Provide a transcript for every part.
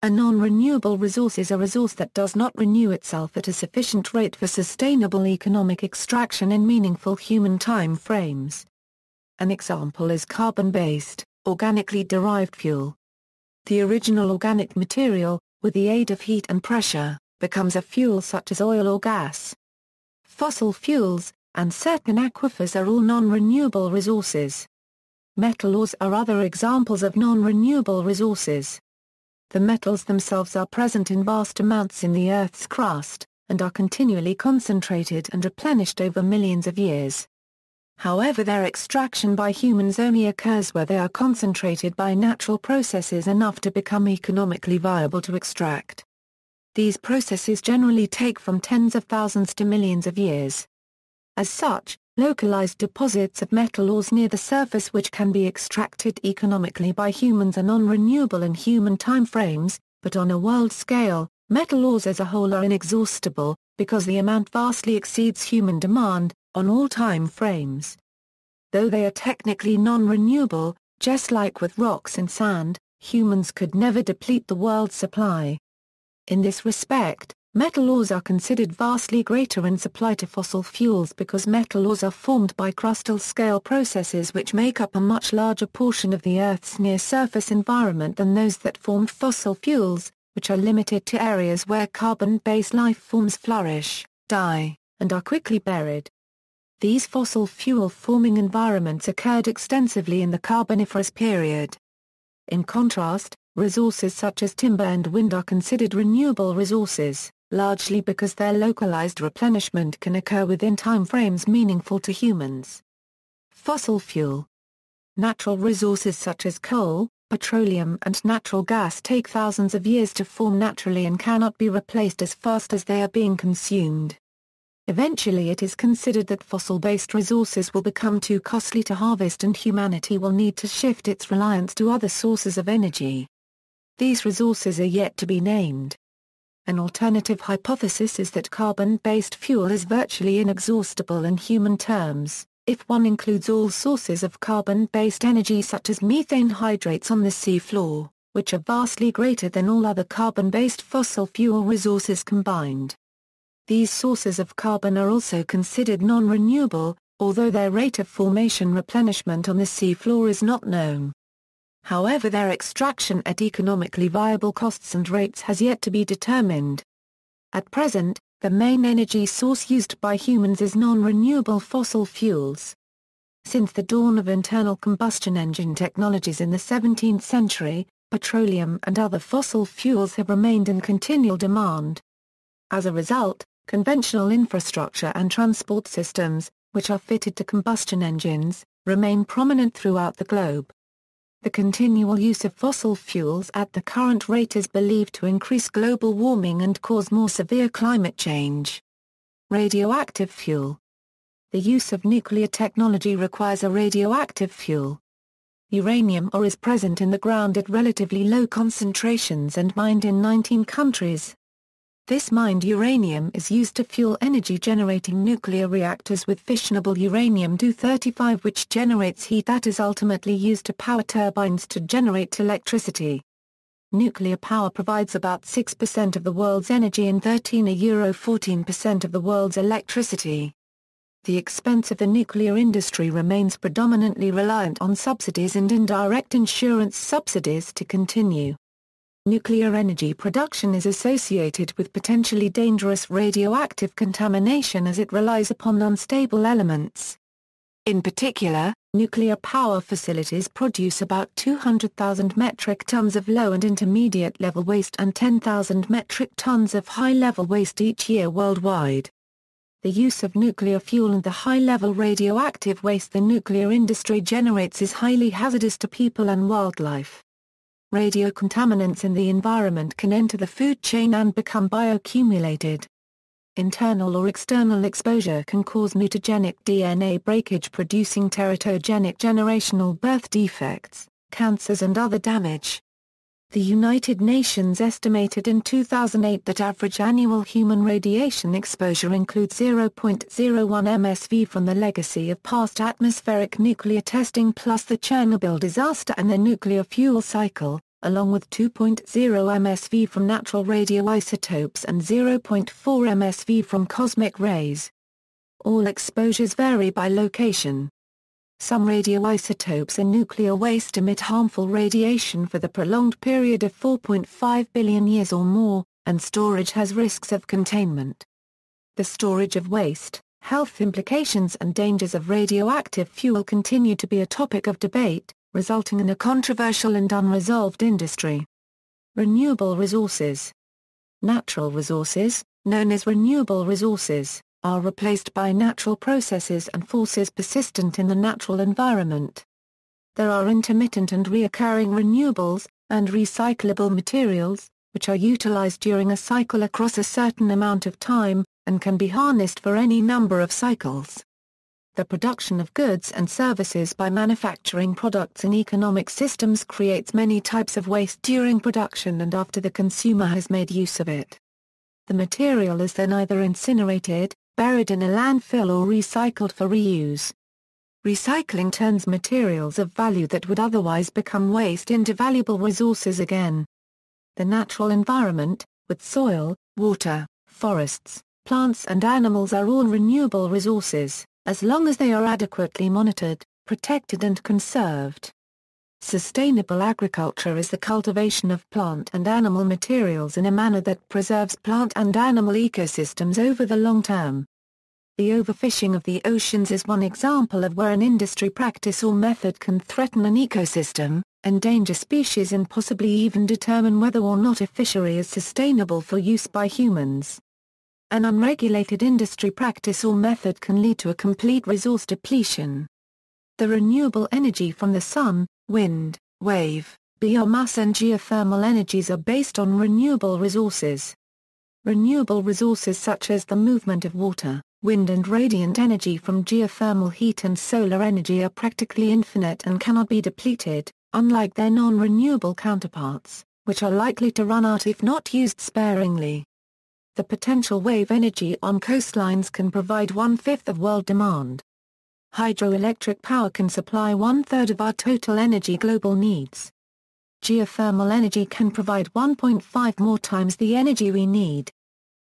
A non-renewable resource is a resource that does not renew itself at a sufficient rate for sustainable economic extraction in meaningful human time frames. An example is carbon-based, organically derived fuel. The original organic material, with the aid of heat and pressure, becomes a fuel such as oil or gas. Fossil fuels, and certain aquifers are all non-renewable resources. Metal ores are other examples of non-renewable resources. The metals themselves are present in vast amounts in the Earth's crust, and are continually concentrated and replenished over millions of years. However, their extraction by humans only occurs where they are concentrated by natural processes enough to become economically viable to extract. These processes generally take from tens of thousands to millions of years. As such, localized deposits of metal ores near the surface which can be extracted economically by humans are non-renewable in human timeframes, but on a world scale, metal ores as a whole are inexhaustible, because the amount vastly exceeds human demand, on all time frames. Though they are technically non-renewable, just like with rocks and sand, humans could never deplete the world's supply. In this respect, metal ores are considered vastly greater in supply to fossil fuels because metal ores are formed by crustal-scale processes which make up a much larger portion of the Earth's near-surface environment than those that formed fossil fuels, which are limited to areas where carbon-based life forms flourish, die, and are quickly buried. These fossil fuel-forming environments occurred extensively in the Carboniferous Period. In contrast, resources such as timber and wind are considered renewable resources, largely because their localized replenishment can occur within timeframes meaningful to humans. Fossil fuel. Natural resources such as coal, petroleum and natural gas take thousands of years to form naturally and cannot be replaced as fast as they are being consumed. Eventually it is considered that fossil-based resources will become too costly to harvest and humanity will need to shift its reliance to other sources of energy. These resources are yet to be named. An alternative hypothesis is that carbon-based fuel is virtually inexhaustible in human terms, if one includes all sources of carbon-based energy such as methane hydrates on the sea floor, which are vastly greater than all other carbon-based fossil fuel resources combined. These sources of carbon are also considered non-renewable, although their rate of formation replenishment on the sea floor is not known. However, their extraction at economically viable costs and rates has yet to be determined. At present, the main energy source used by humans is non-renewable fossil fuels. Since the dawn of internal combustion engine technologies in the 17th century, petroleum and other fossil fuels have remained in continual demand. As a result, conventional infrastructure and transport systems, which are fitted to combustion engines, remain prominent throughout the globe. The continual use of fossil fuels at the current rate is believed to increase global warming and cause more severe climate change. Radioactive fuel. The use of nuclear technology requires a radioactive fuel. Uranium ore is present in the ground at relatively low concentrations and mined in 19 countries. This mined uranium is used to fuel energy-generating nuclear reactors with fissionable uranium-235 which generates heat that is ultimately used to power turbines to generate electricity. Nuclear power provides about 6% of the world's energy and 14% of the world's electricity. The expense of the nuclear industry remains predominantly reliant on subsidies and indirect insurance subsidies to continue. Nuclear energy production is associated with potentially dangerous radioactive contamination as it relies upon unstable elements. In particular, nuclear power facilities produce about 200,000 metric tons of low and intermediate level waste and 10,000 metric tons of high-level waste each year worldwide. The use of nuclear fuel and the high-level radioactive waste the nuclear industry generates is highly hazardous to people and wildlife. Radiocontaminants in the environment can enter the food chain and become bioaccumulated. Internal or external exposure can cause mutagenic DNA breakage producing teratogenic generational birth defects, cancers and other damage. The United Nations estimated in 2008 that average annual human radiation exposure includes 0.01 MSV from the legacy of past atmospheric nuclear testing plus the Chernobyl disaster and the nuclear fuel cycle, along with 2.0 MsV from natural radioisotopes and 0.4 MsV from cosmic rays. All exposures vary by location. Some radioisotopes and nuclear waste emit harmful radiation for the prolonged period of 4.5 billion years or more, and storage has risks of containment. The storage of waste, health implications and dangers of radioactive fuel continue to be a topic of debate, resulting in a controversial and unresolved industry. Renewable resources. Natural resources, known as renewable resources, are replaced by natural processes and forces persistent in the natural environment. There are intermittent and recurring renewables, and recyclable materials, which are utilized during a cycle across a certain amount of time, and can be harnessed for any number of cycles. The production of goods and services by manufacturing products in economic systems creates many types of waste during production and after the consumer has made use of it. The material is then either incinerated, buried in a landfill or recycled for reuse. Recycling turns materials of value that would otherwise become waste into valuable resources again. The natural environment, with soil, water, forests, plants and animals are all renewable resources, as long as they are adequately monitored, protected and conserved. Sustainable agriculture is the cultivation of plant and animal materials in a manner that preserves plant and animal ecosystems over the long term. The overfishing of the oceans is one example of where an industry practice or method can threaten an ecosystem, endanger species and possibly even determine whether or not a fishery is sustainable for use by humans. An unregulated industry practice or method can lead to a complete resource depletion. The renewable energy from the sun, wind, wave, biomass and geothermal energies are based on renewable resources. Renewable resources such as the movement of water, wind and radiant energy from geothermal heat and solar energy are practically infinite and cannot be depleted, unlike their non-renewable counterparts, which are likely to run out if not used sparingly. The potential wave energy on coastlines can provide 1/5 of world demand. Hydroelectric power can supply 1/3 of our total energy global needs. Geothermal energy can provide 1.5 more times the energy we need.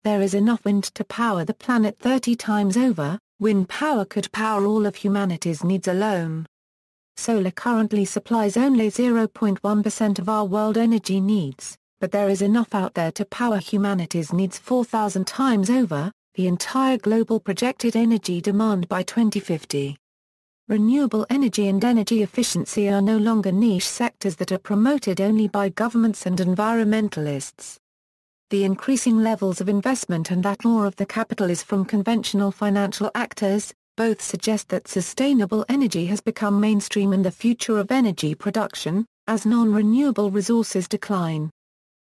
There is enough wind to power the planet 30 times over. Wind power could power all of humanity's needs alone. Solar currently supplies only 0.1% of our world energy needs, but there is enough out there to power humanity's needs 4,000 times over, the entire global projected energy demand by 2050. Renewable energy and energy efficiency are no longer niche sectors that are promoted only by governments and environmentalists. The increasing levels of investment and that more of the capital is from conventional financial actors, both suggest that sustainable energy has become mainstream in the future of energy production, as non-renewable resources decline.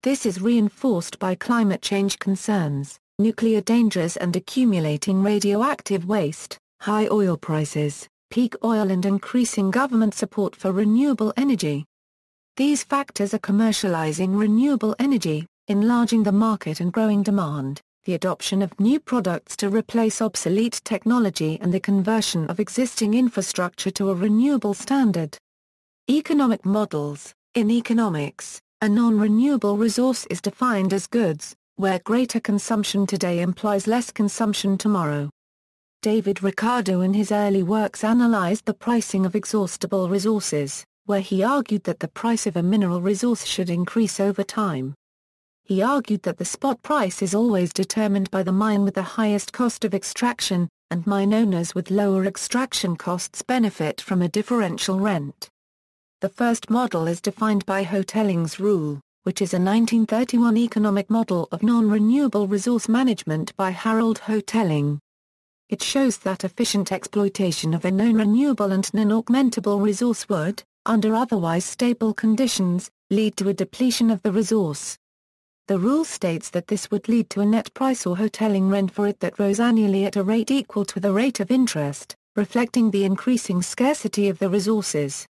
This is reinforced by climate change concerns, nuclear dangers and accumulating radioactive waste, high oil prices, peak oil and increasing government support for renewable energy. These factors are commercializing renewable energy, enlarging the market and growing demand, the adoption of new products to replace obsolete technology and the conversion of existing infrastructure to a renewable standard. Economic models. In economics, a non-renewable resource is defined as goods, where greater consumption today implies less consumption tomorrow. David Ricardo in his early works analyzed the pricing of exhaustible resources, where he argued that the price of a mineral resource should increase over time. He argued that the spot price is always determined by the mine with the highest cost of extraction, and mine owners with lower extraction costs benefit from a differential rent. The first model is defined by Hotelling's rule, which is a 1931 economic model of non-renewable resource management by Harold Hotelling. It shows that efficient exploitation of a known renewable and non-augmentable resource would, under otherwise stable conditions, lead to a depletion of the resource. The rule states that this would lead to a net price or Hotelling rent for it that rose annually at a rate equal to the rate of interest, reflecting the increasing scarcity of the resources.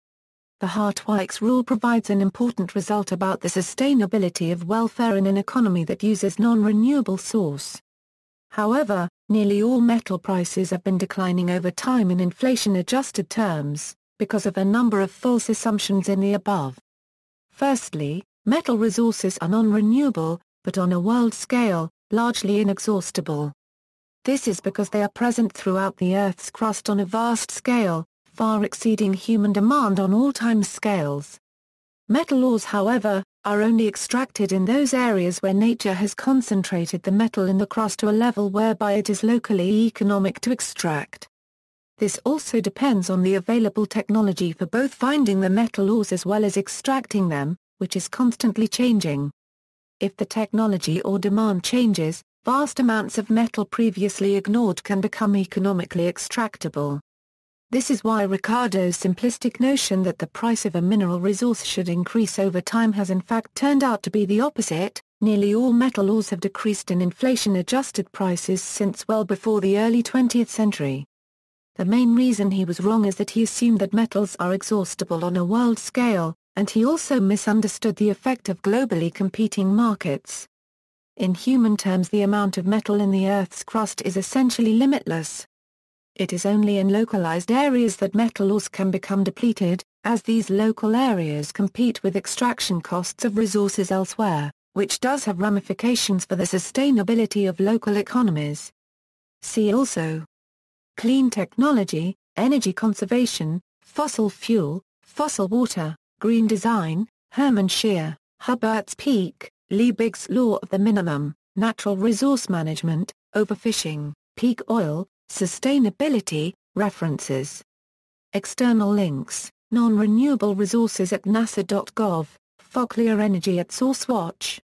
The Hartwig's rule provides an important result about the sustainability of welfare in an economy that uses non-renewable source. However, nearly all metal prices have been declining over time in inflation-adjusted terms, because of a number of false assumptions in the above. Firstly, metal resources are non-renewable, but on a world scale, largely inexhaustible. This is because they are present throughout the Earth's crust on a vast scale, far exceeding human demand on all time scales. Metal ores, however, are only extracted in those areas where nature has concentrated the metal in the crust to a level whereby it is locally economic to extract. This also depends on the available technology for both finding the metal ores as well as extracting them, which is constantly changing. If the technology or demand changes, vast amounts of metal previously ignored can become economically extractable. This is why Ricardo's simplistic notion that the price of a mineral resource should increase over time has in fact turned out to be the opposite. Nearly all metal ores have decreased in inflation-adjusted prices since well before the early 20th century. The main reason he was wrong is that he assumed that metals are exhaustible on a world scale, and he also misunderstood the effect of globally competing markets. In human terms, the amount of metal in the Earth's crust is essentially limitless. It is only in localized areas that metal ores can become depleted, as these local areas compete with extraction costs of resources elsewhere, which does have ramifications for the sustainability of local economies. See also: clean technology, energy conservation, fossil fuel, fossil water, green design, Hermann Scheer, Hubbert's peak, Liebig's law of the minimum, natural resource management, overfishing, peak oil, sustainability. References. External links: Non-renewable resources at nasa.gov, Foclier Energy at SourceWatch.